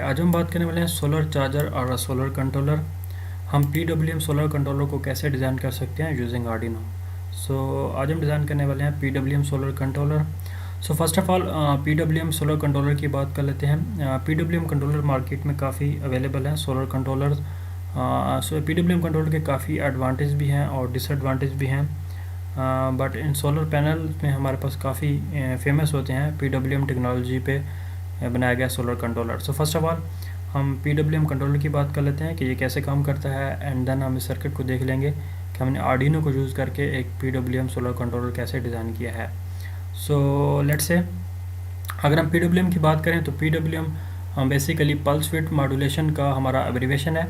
आज हम बात करने वाले हैं सोलर चार्जर और सोलर कंट्रोलर। हम PWM सोलर कंट्रोलर को कैसे डिज़ाइन कर सकते हैं यूजिंग आर्डिनो। आज हम डिज़ाइन करने वाले हैं PWM solar controller. First of all PWM solar controller की बात कर लेते हैं। PWM कंट्रोलर मार्केट में काफ़ी अवेलेबल हैं सोलर कंट्रोलर। PWM कंट्रोलर के काफ़ी एडवांटेज भी हैं और डिसएडवांटेज भी हैं। बट इन सोलर पैनल में हमारे पास काफ़ी फेमस होते हैं PWM टेक्नोलॉजी पे बनाया गया solar controller. First of all हम PWM कंट्रोलर की बात कर लेते हैं कि ये कैसे काम करता है, एंड देन हम इस सर्किट को देख लेंगे कि हमने आर्डिनो को यूज़ करके एक PWM सोलर कंट्रोलर कैसे डिज़ाइन किया है। लेट्स से अगर हम PWM की बात करें तो PWM basically pulse width modulation का हमारा एब्रीवेशन है।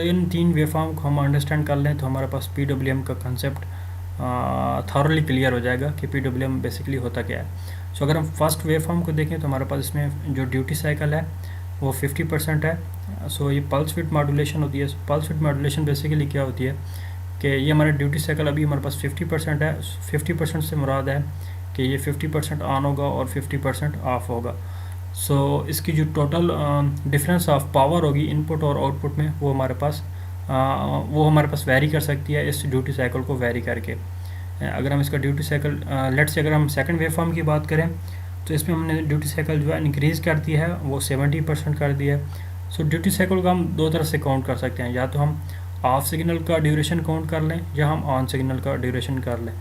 इन 3 वेवफॉर्म को हम अंडरस्टैंड कर लें तो हमारे पास PWM का कंसेप्ट थॉरली क्लियर हो जाएगा कि PWM बेसिकली होता क्या है। अगर हम फर्स्ट वेवफॉर्म को देखें तो हमारे पास इसमें जो ड्यूटी साइकिल है वो 50% है। ये पल्स विड्थ मॉड्यूलेशन होती है। पल्स विड्थ मॉड्यूलेशन बेसिकली क्या होती है कि ये हमारा ड्यूटी साइकिल अभी हमारे पास 50% है। 50% से मुराद है कि ये 50% ऑन होगा और 50% ऑफ होगा। इसकी जो टोटल डिफरेंस ऑफ पावर होगी इनपुट और आउटपुट में वो हमारे पास वेरी कर सकती है इस ड्यूटी साइकिल को वेरी करके। अगर हम इसका ड्यूटी साइकिल लेट्स से अगर हम सेकंड वेवफॉर्म की बात करें तो इसमें हमने ड्यूटी साइकिल जो है इंक्रीज़ कर दी है, वो 70% कर दी है। ड्यूटी साइकिल को हम 2 तरह से काउंट कर सकते हैं, या तो हम ऑफ सिग्नल का ड्यूरेशन काउंट कर लें या हम ऑन सिग्नल का ड्यूरेशन कर लें।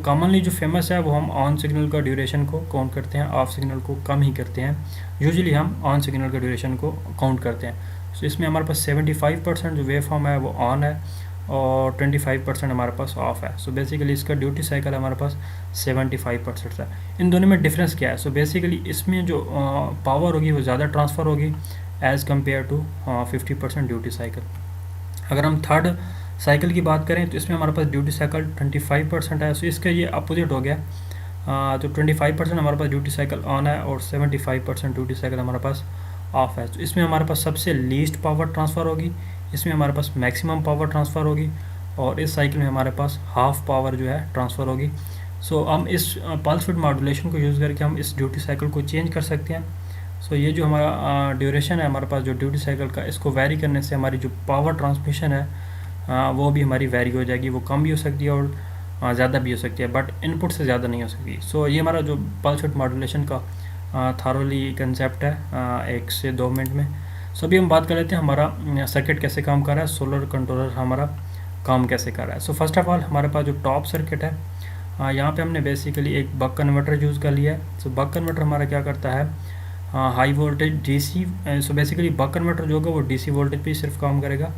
कॉमनली जो फेमस है वो हम ऑन सिग्नल का ड्यूरेशन को काउंट करते हैं, ऑफ सिग्नल को कम ही करते हैं। यूजुअली हम ऑन सिग्नल का ड्यूरेशन को काउंट करते हैं। इसमें हमारे पास 75% जो वेव फॉर्म है वो ऑन है और 25% हमारे पास ऑफ है। बेसिकली इसका ड्यूटी साइकिल हमारे पास 75% है। इन दोनों में डिफरेंस क्या है? बेसिकली इसमें जो पावर होगी वो ज़्यादा ट्रांसफ़र होगी as compare to 50% duty cycle. अगर हम थर्ड साइकिल की बात करें तो इसमें हमारे पास ड्यूटी साइकिल 25% है। इसका ये अपोजिट हो गया। तो 25% हमारे पास ड्यूटी साइकिल ऑन है और 75% ड्यूटी साइकिल हमारे पास ऑफ है। तो इसमें हमारे पास सबसे लीस्ट पावर ट्रांसफ़र होगी, इसमें हमारे पास मैक्सिमम पावर ट्रांसफ़र होगी और इस साइकिल में हमारे पास हाफ पावर जो है ट्रांसफ़र होगी। हम इस पल्स विड्थ मॉड्यूलेशन को यूज़ करके हम इस ड्यूटी साइकिल को चेंज कर सकते हैं। ये जो हमारा ड्यूरेशन है हमारे पास जो ड्यूटी साइकिल का, इसको वेरी करने से हमारी जो पावर ट्रांसमिशन है वो भी हमारी वेरी हो जाएगी। वो कम भी हो सकती है और ज़्यादा भी हो सकती है, बट इनपुट से ज़्यादा नहीं हो सकती। ये हमारा जो पल्स विड्थ मॉड्यूलेशन का थारोली कंसेप्ट है 1 से 2 मिनट में। अभी हम बात कर लेते हैं हमारा सर्किट कैसे काम कर रहा है, सोलर कंट्रोलर हमारा काम कैसे कर रहा है। फर्स्ट ऑफ ऑल हमारे पास जो टॉप सर्किट है यहाँ पे हमने बेसिकली एक बक कन्वर्टर यूज़ कर लिया है। बक कन्वर्टर हमारा क्या करता है, high voltage DC। Basically buck converter जो होगा वो DC वोल्टेज पे सिर्फ काम करेगा,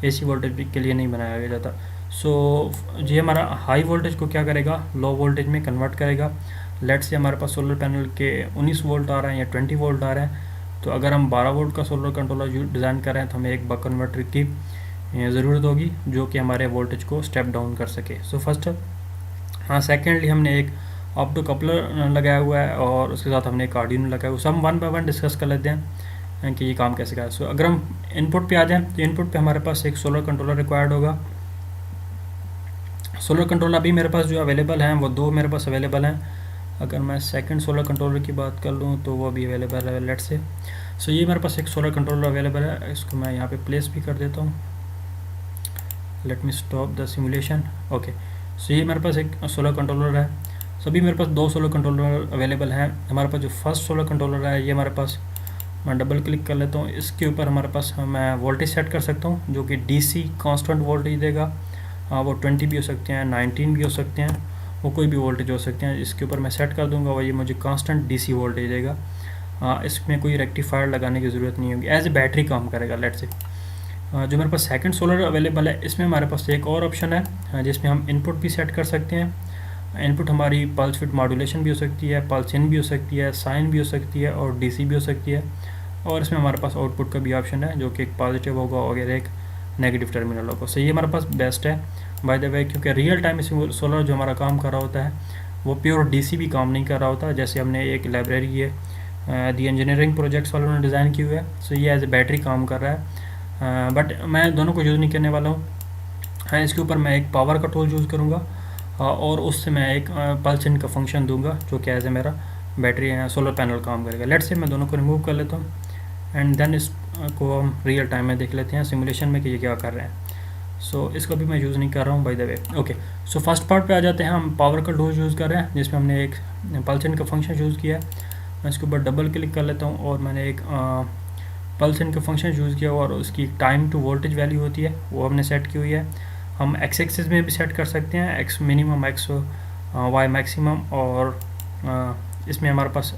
AC वोल्टेज के लिए नहीं बनाया जाता। ये हमारा हाई वोल्टेज को क्या करेगा, लो वोल्टेज में कन्वर्ट करेगा। लेट्स से हमारे पास सोलर पैनल के 19 वोल्ट आ रहे हैं या 20 वोल्ट आ रहे हैं, तो अगर हम 12 वोल्ट का सोलर कंट्रोलर डिज़ाइन कर रहे हैं तो हमें एक बक कन्वर्टर की ज़रूरत होगी जो कि हमारे वोल्टेज को स्टेप डाउन कर सके। सेकेंडली हमने एक ऑप्टो कपलर लगाया हुआ है और उसके साथ हमने एक आर्डिनो लगाया हुआ है। हम 1 बाय 1 डिस्कस कर लेते हैं कि ये काम कैसे करें। अगर हम इनपुट पे आ जाएँ तो इनपुट पे हमारे पास एक सोलर कंट्रोलर रिक्वायर्ड होगा। सोलर कंट्रोलर अभी मेरे पास जो अवेलेबल हैं वो 2 मेरे पास अवेलेबल हैं। अगर मैं सेकंड सोलर कंट्रोलर की बात कर लूँ तो वो भी अवेलेबल है लेट्स से। ये मेरे पास एक सोलर कंट्रोलर अवेलेबल है, इसको मैं यहाँ पे प्लेस भी कर देता हूँ। Let me stop the simulation. Okay, ये मेरे पास एक सोलर कंट्रोलर है। अभी मेरे पास 2 सोलर कंट्रोलर अवेलेबल हैं। हमारे पास जो फर्स्ट सोलर कंट्रोलर है ये हमारे पास, मैं डबल क्लिक कर लेता हूँ, इसके ऊपर हमारे पास मैं वोल्टेज सेट कर सकता हूँ जो कि DC कांस्टेंट वोल्टेज देगा। वो 20 भी हो सकते हैं, 19 भी हो सकते हैं, वो कोई भी वोल्टेज हो सकते हैं। इसके ऊपर मैं सेट कर दूंगा और ये मुझे कांस्टेंट DC वोल्टेज देगा। इसमें कोई रेक्टिफायर लगाने की ज़रूरत नहीं होगी, एज ए बैटरी काम करेगा। लेट्स से जो मेरे पास सेकंड सोलर अवेलेबल है इसमें हमारे पास एक और ऑप्शन है जिसमें हम इनपुट भी सेट कर सकते हैं। इनपुट हमारी पल्स विड्थ मॉड्यूलेशन भी हो सकती है, पल्स इन भी हो सकती है, साइन भी हो सकती है और DC भी हो सकती है। और इसमें हमारे पास आउटपुट का भी ऑप्शन है जो कि एक पॉजिटिव होगा और एक नेगेटिव टर्मिनल होगा। ये हमारे पास बेस्ट है बाय द वे, क्योंकि रियल टाइम सोलर जो हमारा काम कर रहा होता है वो प्योर DC भी काम नहीं कर रहा होता। जैसे हमने एक लाइब्रेरी है दी इंजीनियरिंग प्रोजेक्ट्स वालों ने डिज़ाइन की हुई है, ये एज ए बैटरी काम कर रहा है। बट मैं दोनों को यूज़ नहीं करने वाला हूँ। इसके ऊपर मैं एक पावर का टूल यूज़ करूँगा और उससे मैं एक पल्स इन का फंक्शन दूंगा जो कि एज ए मेरा बैटरी सोलर पैनल काम करेगा। लेट्स से मैं दोनों को रिमूव कर लेता हूँ एंड देन इसको हम रियल टाइम में देख लेते हैं सिमुलेशन में कि ये क्या कर रहे हैं। सो इसको भी मैं यूज़ नहीं कर रहा हूँ by the way. Okay, so first part पे आ जाते हैं। हम पावर का डोज यूज़ कर रहे हैं जिसमें हमने एक पल्स इन का फंक्शन यूज़ किया है। मैं इसके ऊपर डबल क्लिक कर लेता हूँ और मैंने एक पल्स इन का फंक्शन यूज़ किया और उसकी टाइम टू वोल्टेज वैल्यू होती है वो हमने सेट की हुई है। हम एक्स एक्सिस में भी सेट कर सकते हैं, X minimum, X Y maximum, और इसमें हमारे पास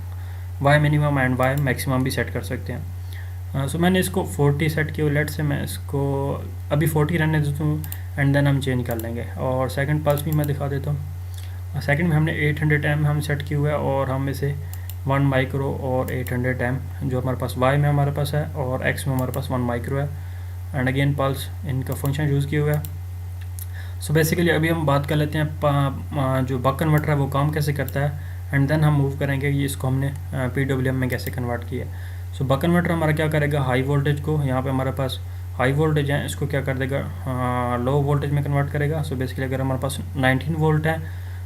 Y minimum and Y maximum भी सेट कर सकते हैं। सो मैंने इसको 40 सेट किया। लेट से मैं इसको अभी 40 रहने देता हूँ एंड देन हम चेंज कर लेंगे। और सेकंड पल्स भी मैं दिखा देता हूँ। सेकंड में हमने 800 एम हम सेट किया हुआ है और हम इसे 1 माइक्रो और 800 एम जो हमारे पास वाई में हमारे पास है और एक्स में हमारे पास 1 माइक्रो है। एंड अगेन पल्स इनका फंक्शन यूज़ किया हुआ है। सो बेसिकली अभी हम बात कर लेते हैं जो बक कन्वर्टर है वो काम कैसे करता है एंड देन हम मूव करेंगे कि इसको हमने PWM में कैसे कन्वर्ट किया है। सो बक कन्वर्टर हमारा क्या करेगा, हाई वोल्टेज को, यहाँ पे हमारे पास हाई वोल्टेज है, इसको क्या कर देगा, लो वोल्टेज में कन्वर्ट करेगा। सो बेसिकली अगर हमारे पास 19 वोल्ट है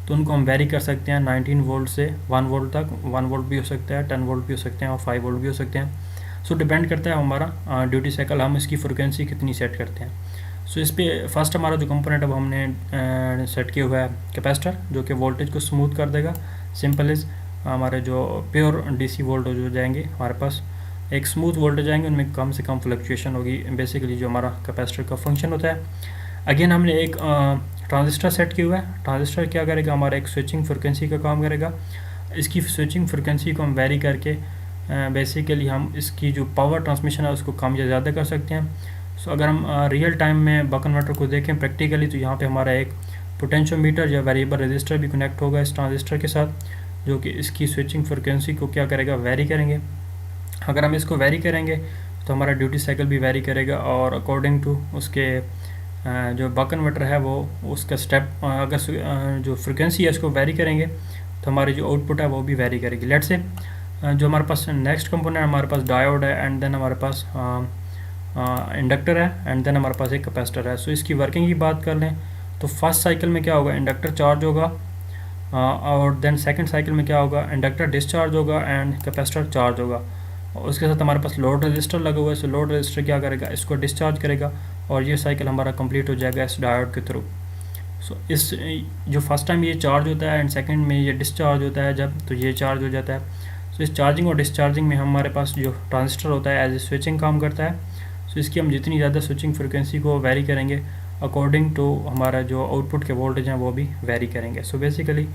तो उनको हम वेरी कर सकते हैं 19 वोल्ट से 1 वोल्ट तक। 1 वोल्ट भी हो सकता है, 10 वोल्ट भी हो सकते हैं और 5 वोल्ट भी हो सकते हैं। सो डिपेंड करता है हमारा ड्यूटी साइकिल, हम इसकी फ्रिक्वेंसी कितनी सेट करते हैं। सो इस पर फर्स्ट हमारा जो कंपोनेंट है वो हमने सेट किया हुआ है कैपेसिटर, जो कि वोल्टेज को स्मूथ कर देगा। सिंपल इज़ हमारे जो प्योर DC वोल्टेज हो जाएंगे हमारे पास एक स्मूथ वोल्टेज आएंगे, उनमें कम से कम फ्लक्चुएशन होगी। बेसिकली जो हमारा कैपेसिटर का फंक्शन होता है। अगेन हमने एक ट्रांजिस्टर सेट किया हुआ है। ट्रांजिस्टर क्या करेगा, हमारा एक स्विचिंग फ्रिक्वेंसी का काम करेगा। इसकी स्विचिंग फ्रिक्वेंसी को हम वेरी करके बेसिकली हम इसकी जो पावर ट्रांसमिशन है उसको कम या ज़्यादा कर सकते हैं। सो अगर हम रियल टाइम में बक कन्वर्टर को देखें प्रैक्टिकली तो यहाँ पे हमारा एक पोटेंशियोमीटर या वेरिएबल रजिस्टर भी कनेक्ट होगा इस ट्रांजिस्टर के साथ, जो कि इसकी स्विचिंग फ्रिक्वेंसी को क्या करेगा, वेरी करेंगे। अगर हम इसको वेरी करेंगे तो हमारा ड्यूटी साइकिल भी वेरी करेगा और अकॉर्डिंग टू उसके जो बक कन्वर्टर है वो उसका स्टेप अगर जो फ्रिक्वेंसी है उसको वेरी करेंगे तो हमारी जो आउटपुट है वो भी वेरी करेगी। लेट से जो हमारे पास नेक्स्ट कंपोनेंट हमारे पास डायोड है एंड देन हमारे पास इंडक्टर है एंड देन हमारे पास एक कैपेसिटर है। सो इसकी वर्किंग की बात कर लें तो फर्स्ट साइकिल में क्या होगा, इंडक्टर चार्ज होगा और देन सेकंड साइकिल में क्या होगा, इंडक्टर डिस्चार्ज होगा एंड कैपेसिटर चार्ज होगा। और उसके साथ हमारे पास लोड रजिस्टर लगा हुआ है। सो लोड रजिस्टर क्या करेगा, इसको डिस्चार्ज करेगा और ये साइकिल हमारा कंप्लीट हो जाएगा इस डायोड के थ्रू। सो इस जो फर्स्ट टाइम ये चार्ज होता है एंड सेकंड में ये डिस्चार्ज होता है जब, तो ये चार्ज हो जाता है। सो इस चार्जिंग और डिस्चार्जिंग में हमारे पास जो ट्रांजिस्टर होता है एज ए स्विचिंग काम करता है। सो इसकी हम जितनी ज़्यादा स्विचिंग फ्रिक्वेंसी को वेरी करेंगे अकॉर्डिंग टू हमारा जो आउटपुट के वोल्टेज हैं वो भी वेरी करेंगे। सो बेसिकली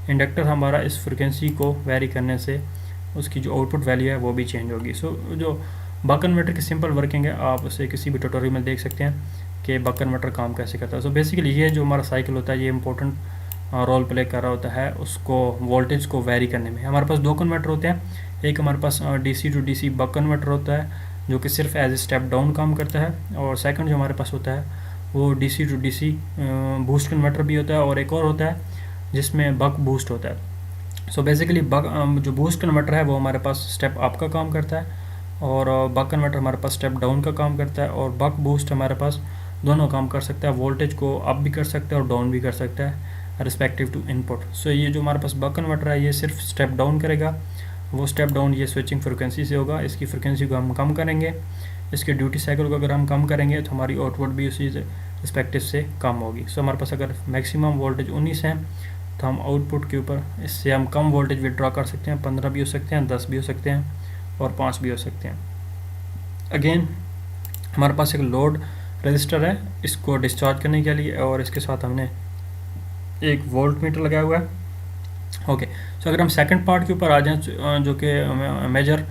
इंडक्टर हमारा इस फ्रिक्वेंसी को वेरी करने से उसकी जो आउटपुट वैल्यू है वो भी चेंज होगी। सो जो बक कन्वर्टर की सिंपल वर्किंग है आप उसे किसी भी ट्यूटोरियल में देख सकते हैं कि बक कन्वर्टर काम कैसे करता है। सो बेसिकली ये जो हमारा साइकिल होता है ये इंपॉर्टेंट रोल प्ले कर रहा होता है उसको वोल्टेज को वेरी करने में। हमारे पास दो कन्वर्टर होते हैं, एक हमारे पास DC to DC buck converter होता है जो कि सिर्फ as a step down calm करता है, और सेकंड जो हमारे पास होता है वो DC to DC boost converter भी होता है, और एक और होता है जिसमें बक बूस्ट होता है। सो बेसिकली बक जो बूस्ट कन्वर्टर है वो हमारे पास स्टेप अप का काम करता है और बक कन्वर्टर हमारे पास स्टेप डाउन का काम करता है, और बक बूस्ट हमारे पास दोनों काम कर सकता है, वोल्टेज को अप भी कर सकता है और डाउन भी कर सकता है रिस्पेक्टिव टू इनपुट। सो ये जो हमारे पास बक कन्वर्टर है ये सिर्फ स्टेप डाउन करेगा, वो स्टेप डाउन ये स्विचिंग फ्रिक्वेंसी से होगा। इसकी फ्रिक्वेंसी को हम कम करेंगे, इसके ड्यूटी साइकिल को अगर हम कम करेंगे तो हमारी आउटपुट भी उसी रिस्पेक्टिव से कम होगी। सो हमारे पास अगर मैक्सिमम वोल्टेज 19 है तो हम आउटपुट के ऊपर इससे हम कम वोल्टेज विड्रॉ कर सकते हैं, 15 भी हो सकते हैं, 10 भी हो सकते हैं और 5 भी हो सकते हैं। अगेन हमारे पास एक लोड रजिस्टर है इसको डिस्चार्ज करने के लिए, और इसके साथ हमने एक वोल्ट मीटर लगाया हुआ है। ओके, सो अगर हम सेकंड पार्ट के ऊपर आ जाएं जो कि मेजर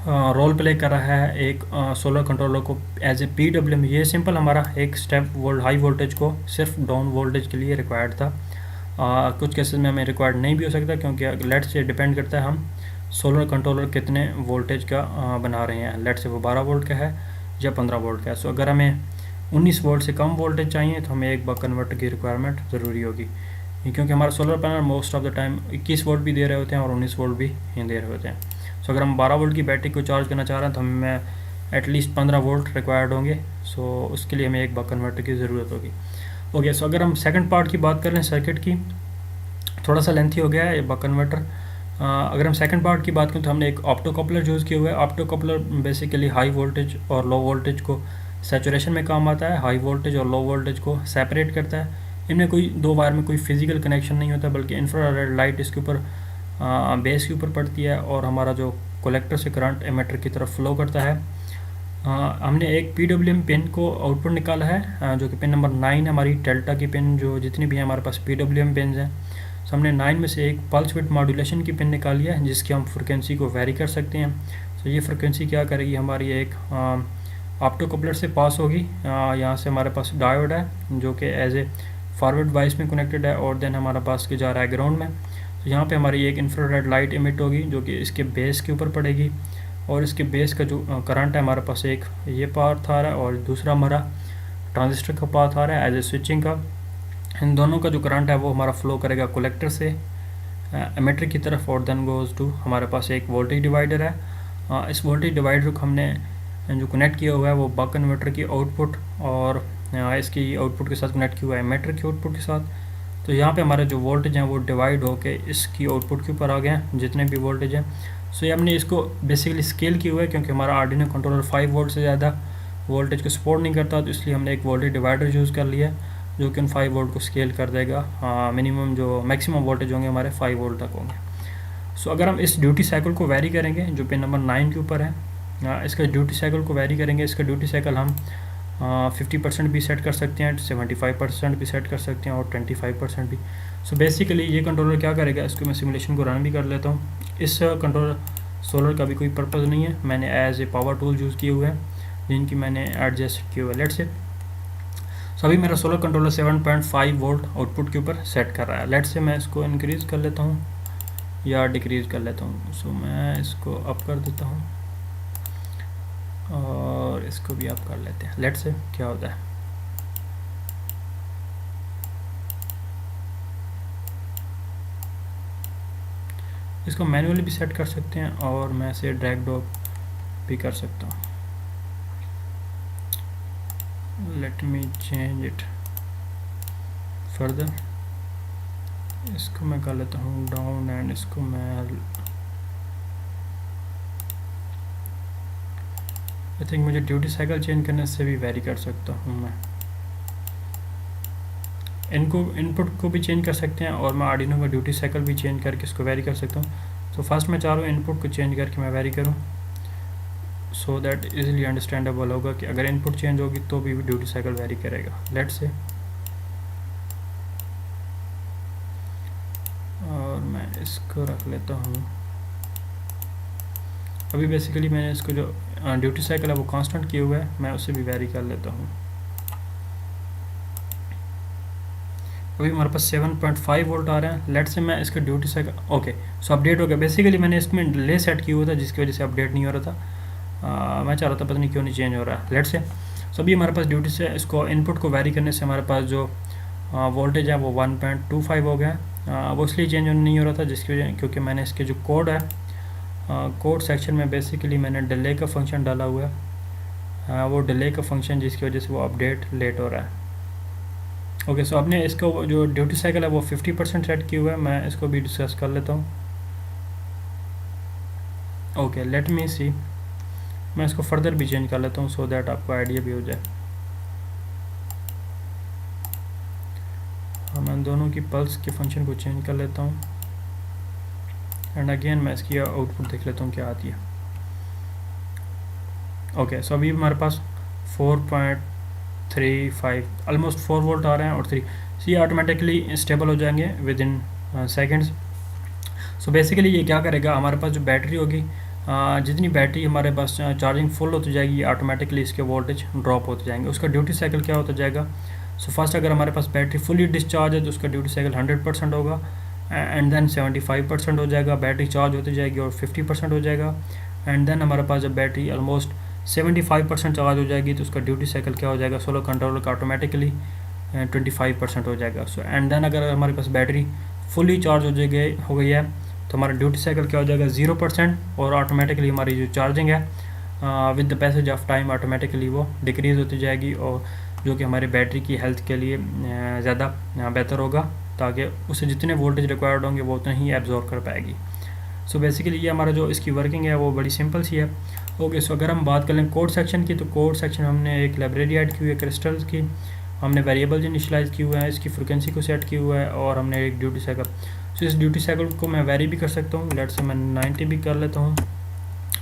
रोल प्ले कर रहा है एक सोलर कंट्रोलर को एज ए PWM, ये सिंपल हमारा एक स्टेप हाई वोल्टेज को सिर्फ डाउन वोल्टेज के लिए रिक्वायर्ड था। कुछ केसेस में हमें रिक्वायर्ड नहीं भी हो सकता क्योंकि लेट से डिपेंड करता है हम सोलर कंट्रोलर कितने वोल्टेज का बना रहे हैं। लेट से वो 12 वोल्ट का है या 15 वोल्ट का है। सो अगर हमें 19 वोल्ट से कम वोल्टेज चाहिए तो हमें एक बक कन्वर्टर की रिक्वायरमेंट ज़रूरी होगी, क्योंकि हमारा solar panel most of the time 21 volt भी दे रहे होते हैं और 19 वोल्ट भी दे रहे होते हैं। सो अगर हम 12 वोल्ट की बैटरी को चार्ज करना चाह रहे हैं तो हमें एटलीस्ट 15 वोल्ट रिक्वायर्ड होंगे। सो उसके लिए हमें एक बक कन्वर्टर की ज़रूरत होगी। ओके, सो अगर हम सेकंड पार्ट की बात कर लें सर्किट की, थोड़ा सा लेंथी हो गया है ये बक कन्वर्टर, अगर हम सेकंड पार्ट की बात करें तो हमने एक ऑप्टो कपलर यूज़ किया हुआ है। Opto coupler basically high voltage और लो वोल्टेज को सैचुरेशन में काम आता है, हाई वोल्टेज और लो वोल्टेज को सेपरेट करता है। इनमें कोई दो वायर में कोई फिजिकल कनेक्शन नहीं होता, बल्कि इंफ्रारेड लाइट इसके ऊपर बेस के ऊपर पड़ती है और हमारा जो कलेक्टर से करंट एमिटर की तरफ फ्लो करता है। हमने एक PWM पिन को आउटपुट निकाला है, जो कि पिन नंबर 9 है हमारी डेल्टा की पिन, जो जितनी भी है हमारे पास PWM पिन हैं। सो हमने 9 में से एक पल्स विड्थ मॉड्यूलेशन की पिन निकाली है, जिसकी हम फ्रिक्वेंसी को वेरी कर सकते हैं। सो ये फ्रिक्वेंसी क्या करेगी, हमारी एक ऑप्टो कपलर से पास होगी। यहाँ से हमारे पास डायोड है जो कि एज ए फॉरवर्ड वाइस में कनेक्टेड है, और देन हमारा पास के जा रहा है ग्राउंड में। तो यहाँ पे हमारी एक इंफ्रारेड लाइट इमिट होगी जो कि इसके बेस के ऊपर पड़ेगी, और इसके बेस का जो करंट है हमारे पास एक ये पाथ आ रहा है और दूसरा हमारा ट्रांजिस्टर का पाथ आ रहा है एज ए स्विचिंग का। इन दोनों का जो करंट है वो हमारा फ्लो करेगा कलेक्टर से एमिटर की तरफ, और देन गोज़ टू हमारे पास एक वोल्टेज डिवाइडर है। इस वोल्टेज डिवाइडर को हमने जो कनेक्ट किया हुआ है वो बक कन्वर्टर की आउटपुट और इसकी आउटपुट के साथ कनेक्ट किया हुआ है एमिटर की आउटपुट के साथ। तो यहाँ पे हमारे जो वोल्टेज हैं वो डिवाइड होके इसकी आउटपुट के ऊपर आ गए हैं जितने भी वोल्टेज हैं। सो ये हमने इसको बेसिकली स्केल किया हुआ है, क्योंकि हमारा आर्डिनो कंट्रोलर 5 वोल्ट से ज़्यादा वोल्टेज को सपोर्ट नहीं करता, तो इसलिए हमने एक वोल्टेज डिवाइडर यूज़ कर लिया जो कि उन 5 वोल्ट को स्केल कर देगा। मिनिमम जो मैक्सिमम वोल्टेज होंगे हमारे 5 वोल्ट तक होंगे। सो अगर हम इस ड्यूटी साइकिल को वेरी करेंगे जो पिन नंबर 9 के ऊपर है, इसका ड्यूटी साइकिल को वेरी करेंगे। इसका ड्यूटी साइकिल हम 50% भी सेट कर सकते हैं, 75% भी सेट कर सकते हैं और 25% भी। सो बेसिकली ये कंट्रोलर क्या करेगा, इसको मैं सिमुलेशन को रन भी कर लेता हूँ। इस कंट्रोलर सोलर का भी कोई पर्पज़ नहीं है, मैंने as a power tool use किए हुए हैं जिनकी मैंने एडजस्ट किए हुए। लेट्स से सो अभी मेरा सोलर कंट्रोलर 7.5 वोल्ट आउटपुट के ऊपर सेट कर रहा है। लेट्स से मैं इसको इंक्रीज़ कर लेता हूँ या डिक्रीज़ कर लेता हूँ। सो मैं इसको अप कर देता हूँ और इसको भी अप कर लेते हैं। लेट्स से क्या होता है। इसको मैनुअली भी सेट कर सकते हैं और मैं इसे ड्रैग ड्रॉप भी कर सकता हूँ। Let me change it further. इसको मैं कर लेता हूँ डाउन एंड इसको मैं आई थिंक मुझे ड्यूटी साइकिल चेंज करने से भी वेरी कर सकता हूँ मैं। इनको इनपुट को भी चेंज कर सकते हैं और मैं आर्डिनो का ड्यूटी साइकिल भी चेंज करके इसको वेरी कर सकता हूँ। तो फर्स्ट मैं चारों इनपुट को चेंज करके मैं वेरी करूँ, सो दैट इजीली अंडरस्टैंडेबल होगा कि अगर इनपुट चेंज होगी तो भी ड्यूटी साइकिल वेरी करेगा। लेट्स से और मैं इसको रख लेता हूँ। अभी बेसिकली मैंने इसको जो ड्यूटी साइकिल है वो कांस्टेंट किए हुआ है, मैं उसे भी वेरी कर लेता हूँ। अभी हमारे पास 7.5 वोल्ट आ रहे हैं। लेट से मैं इसका duty cycle okay so update हो गया। बेसिकली मैंने इसमें डिले सेट किया हुआ था जिसकी वजह से अपडेट नहीं हो रहा था। मैं चाह रहा था पता नहीं क्यों नहीं चेंज हो रहा है। लेट से सो अभी हमारे पास ड्यूटी से इसको इनपुट को वेरी करने से हमारे पास जो वोल्टेज है वो 1.25 हो गया। वो इसलिए चेंज नहीं हो रहा था जिसकी वजह क्योंकि मैंने इसके जो कोड है कोड सेक्शन में बेसिकली मैंने डिले का फंक्शन डाला हुआ है, वो डिले का फंक्शन जिसकी वजह से वो अपडेट लेट हो रहा है। ओके सो आपने इसका जो ड्यूटी साइकिल है वो 50% सेट किया हुआ है। मैं इसको भी डिस्कस कर लेता हूँ। ओके लेट मी सी, मैं इसको फर्दर भी चेंज कर लेता हूँ सो दैट आपको आइडिया भी हो जाए। मैं दोनों की पल्स के फंक्शन को चेंज कर लेता हूँ एंड अगेन मैं इसकी आउटपुट देख लेता हूँ क्या आती है। ओके सो अभी हमारे पास 4.35 ऑलमोस्ट 4 वोल्ट आ रहे हैं और 3 ये ऑटोमेटिकली स्टेबल हो जाएंगे with in seconds. So basically ये क्या करेगा, हमारे पास जो बैटरी होगी जितनी बैटरी हमारे पास चार्जिंग फुल होती जाएगी ऑटोमेटिकली इसके वोल्टेज ड्रॉप होते जाएंगे। उसका ड्यूटी साइकिल क्या होता जाएगा, सो फर्स्ट अगर हमारे पास बैटरी फुली डिस्चार्ज है तो उसका ड्यूटी साइकिल 100% होगा एंड देन 75% हो जाएगा। बैटरी चार्ज होती जाएगी और 50% हो जाएगा एंड देन हमारे पास जब बैटरी ऑलमोस्ट 75% चार्ज हो जाएगी तो उसका ड्यूटी साइकिल क्या हो जाएगा, सोलर कंट्रोलर का ऑटोमेटिकली 25% हो जाएगा। सो एंड देन अगर हमारे पास बैटरी फुली चार्ज हो गई है तो हमारा ड्यूटी साइकिल क्या हो जाएगा 0% और ऑटोमेटिकली हमारी जो चार्जिंग है with the passage of time automatically वो डिक्रीज़ होती जाएगी, और जो कि हमारी बैटरी की हेल्थ के लिए ज़्यादा बेहतर होगा ताकि उसे जितने वोल्टेज रिक्वायर्ड होंगे वो उतने ही एब्जॉर्ब कर पाएगी। सो बेसिकली ये हमारा जो इसकी वर्किंग है वो बड़ी सिंपल सी है। ओके, सो अगर हम बात कर लें कोड सेक्शन की, तो कोड सेक्शन हमने एक लाइब्रेरी ऐड की हुई है क्रिस्टल्स की, हमने वेरिएबल्स इनिशियलाइज किए हुए हैं, इसकी फ्रिक्वेंसी को सेट किया हुआ है, और हमने एक ड्यूटी साइकिल। सो इस ड्यूटी साइकिल को मैं वेरी भी कर सकता हूँ, लेट्स से मैं 90 भी कर लेता हूँ,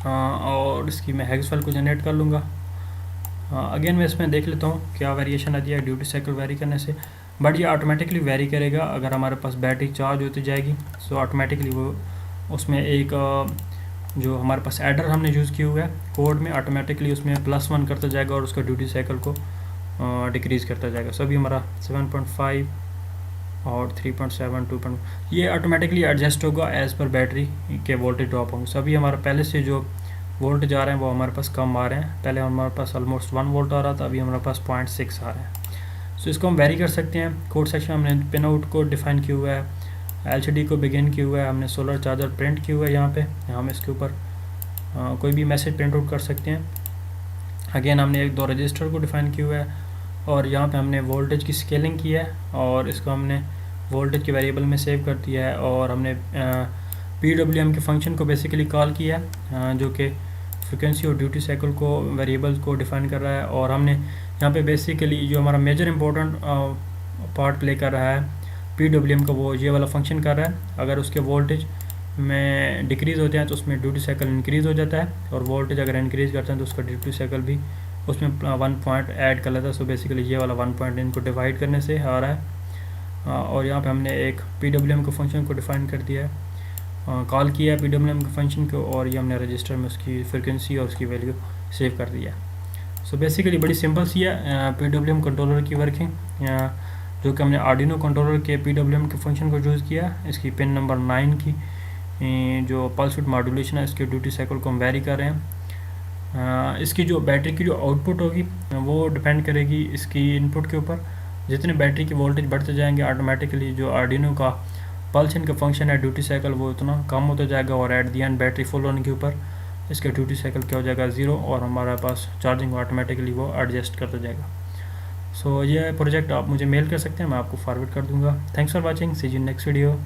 और इसकी मैं हेक्स फाइल को जनरेट कर लूँगा। अगेन मैं इसमें देख लेता हूँ क्या वेरिएशन आती है ड्यूटी साइकिल वेरी करने से, बट ये ऑटोमेटिकली वेरी करेगा अगर हमारे पास बैटरी चार्ज होती जाएगी। सो ऑटोमेटिकली वो उसमें एक जो हमारे पास एडर हमने यूज़ किया हुआ है कोड में, ऑटोमेटिकली उसमें +1 करता जाएगा और उसका ड्यूटी साइकिल को डिक्रीज़ करता जाएगा। सो अभी हमारा 7.5 और 3.7 2. ये ऑटोमेटिकली एडजस्ट होगा एज़ पर बैटरी के वोल्टेज ड्रॉप होंगे। सो अभी हमारा पहले से जो वोल्टेज आ रहे हैं वो हमारे पास कम आ रहे हैं, पहले हमारे पास ऑलमोस्ट 1 वोल्ट आ रहा था, अभी हमारे पास 0.6 आ रहे हैं। सो इसको हम वेरी कर सकते हैं। कोड सेक्शन हमने पिन आउट को डिफाइन किया हुआ है, LCD को बिगिन किया हुआ है, हमने सोलर चार्जर प्रिंट किया हुआ है यहाँ पे, हम इसके ऊपर कोई भी मैसेज प्रिंट आउट कर सकते हैं। अगेन हमने 1-2 रजिस्टर को डिफाइन किया हुआ है, और यहाँ पे हमने वोल्टेज की स्केलिंग की है और इसको हमने वोल्टेज के वेरिएबल में सेव कर दिया है, और हमने PWM के फंक्शन को बेसिकली कॉल किया है जो कि फ्रिक्वेंसी और ड्यूटी साइकिल को वेरिएबल्स को डिफाइन कर रहा है। और हमने यहाँ पे बेसिकली जो हमारा मेजर इंपॉर्टेंट पार्ट प्ले कर रहा है PWM का, वो ये वाला फंक्शन कर रहा है। अगर उसके वोल्टेज में डिक्रीज़ होते हैं तो उसमें ड्यूटी साइकिल इंक्रीज़ हो जाता है, और वोल्टेज अगर इंक्रीज़ करते हैं तो उसका ड्यूटी साइकिल भी उसमें 1 पॉइंट ऐड कर लेता है। सो बेसिकली ये वाला 1 पॉइंट इनको डिवाइड करने से आ रहा है। और यहाँ पे हमने एक PWM के फंक्शन को डिफाइन कर दिया है, कॉल किया है PWM के फंक्शन को, और ये हमने रजिस्टर में उसकी फ्रिक्वेंसी और उसकी वैल्यू सेव कर दिया है। सो बेसिकली बड़ी सिंपल सी है PWM कंट्रोलर की वर्किंग, जो कि हमने आर्डिनो कंट्रोलर के PWM के फंक्शन को यूज़ किया। इसकी पिन नंबर 9 की जो पल्स विड्थ मॉड्यूलेशन है, इसके ड्यूटी साइकिल को हम वेरी कर रहे हैं। इसकी जो बैटरी की जो आउटपुट होगी वो डिपेंड करेगी इसकी इनपुट के ऊपर। जितने बैटरी की वोल्टेज बढ़ते जाएंगे ऑटोमेटिकली जो आर्डिनो का पल्स इनका फंक्शन है ड्यूटी साइकिल वो उतना कम होता जाएगा, और at the and battery full होने के ऊपर इसका ड्यूटी साइकिल क्या हो जाएगा 0, और हमारे पास चार्जिंग ऑटोमेटिकली वो एडजस्ट करता जाएगा। सो ये प्रोजेक्ट आप मुझे मेल कर सकते हैं, मैं आपको फॉरवर्ड कर दूंगा। Thanks for watching, see you next video.